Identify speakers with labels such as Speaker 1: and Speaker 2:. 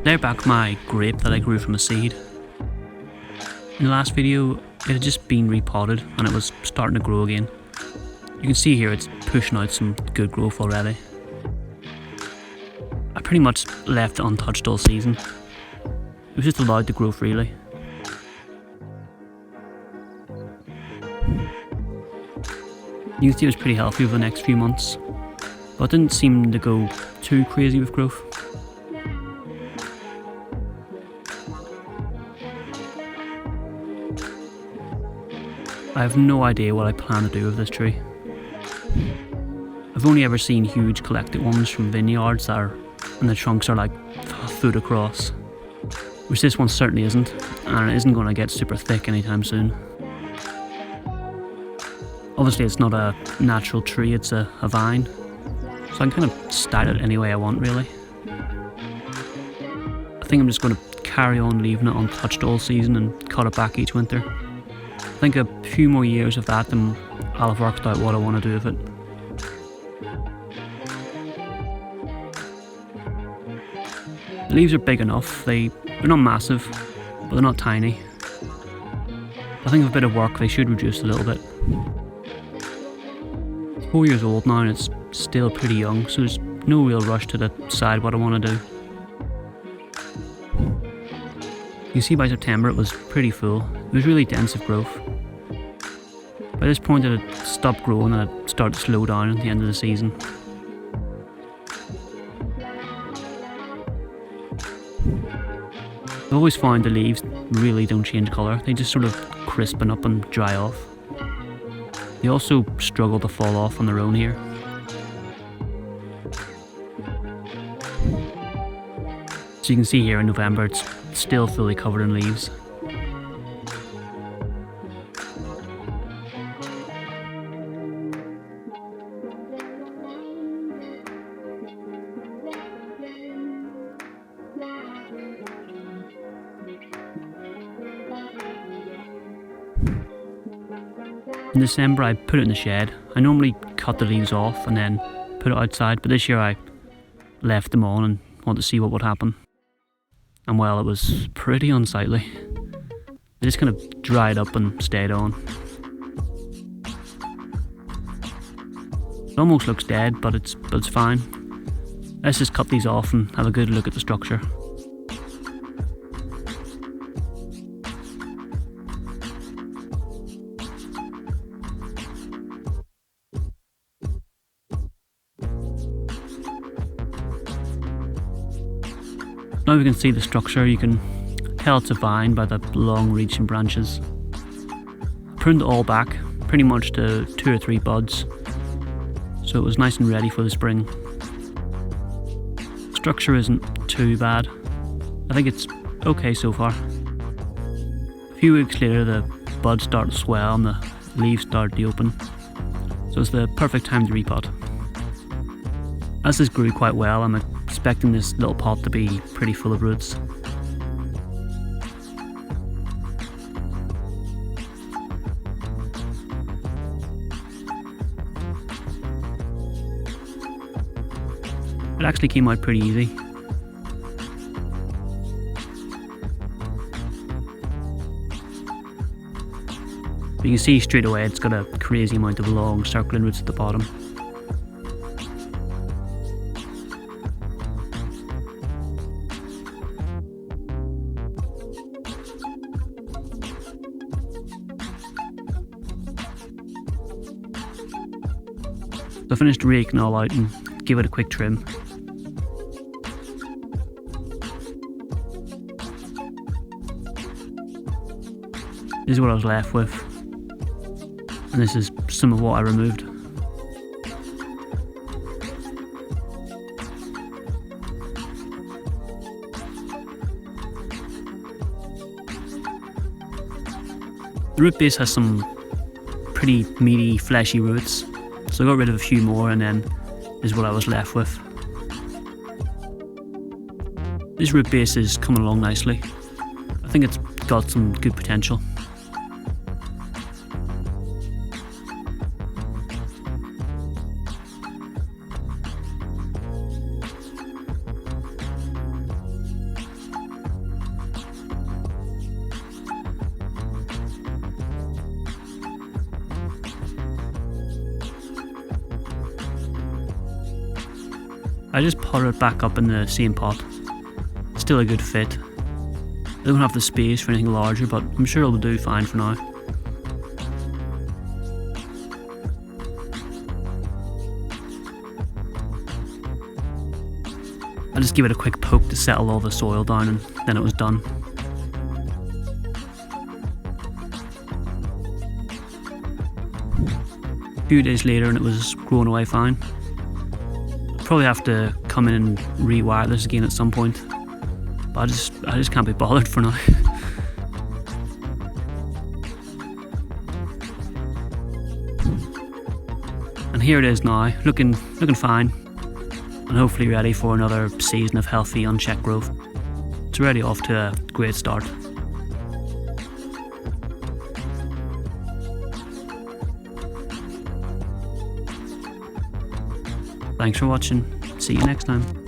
Speaker 1: They're back my grape that I grew from a seed. In the last video, it had just been repotted and it was starting to grow again. You can see here it's pushing out some good growth already. I pretty much left it untouched all season. It was just allowed to grow freely. You can see it was pretty healthy over the next few months, but it didn't seem to go too crazy with growth. I have no idea what I plan to do with this tree. I've only ever seen huge collected ones from vineyards that are, and the trunks are like a foot across, which this one certainly isn't, and it isn't going to get super thick anytime soon. Obviously it's not a natural tree, it's a vine, so I can kind of style it any way I want really. I think I'm just going to carry on leaving it untouched all season and cut it back each winter. I think a few more years of that and I'll have worked out what I want to do with it. The leaves are big enough, they're not massive, but they're not tiny. I think with a bit of work they should reduce a little bit. It's 4 years old now and it's still pretty young, so there's no real rush to decide what I want to do. You can see by September it was pretty full. It was really dense of growth. By this point it had stopped growing and it started to slow down at the end of the season. I've always found the leaves really don't change colour, they just sort of crispen up and dry off. They also struggle to fall off on their own here. So you can see here in November it's still fully covered in leaves. In December I put it in the shed. I normally cut the leaves off and then put it outside, but this year I left them on and wanted to see what would happen. And well, it was pretty unsightly. They just kind of dried up and stayed on. It almost looks dead, but it's fine. Let's just cut these off and have a good look at the structure. Now we can see the structure. You can tell it's a vine by the long reaching branches. I pruned it all back, pretty much to 2 or 3 buds, so it was nice and ready for the spring. The structure isn't too bad. I think it's okay so far. A few weeks later the buds start to swell and the leaves start to open, so it's the perfect time to repot. As this grew quite well, I'm expecting this little pot to be pretty full of roots. It actually came out pretty easy. But you can see straight away it's got a crazy amount of long circling roots at the bottom. So I finished raking all out and give it a quick trim. This is what I was left with, and this is some of what I removed. The root base has some pretty meaty, fleshy roots. So I got rid of a few more and then is what I was left with. This root base is coming along nicely. I think it's got some good potential. I just potted it back up in the same pot. Still a good fit. I don't have the space for anything larger, but I'm sure it'll do fine for now. I just give it a quick poke to settle all the soil down, and then it was done. A few days later and it was growing away fine. I'll probably have to come in and rewire this again at some point, but I just can't be bothered for now. And here it is now, looking fine, and hopefully ready for another season of healthy unchecked growth. It's already off to a great start. Thanks for watching. See you next time.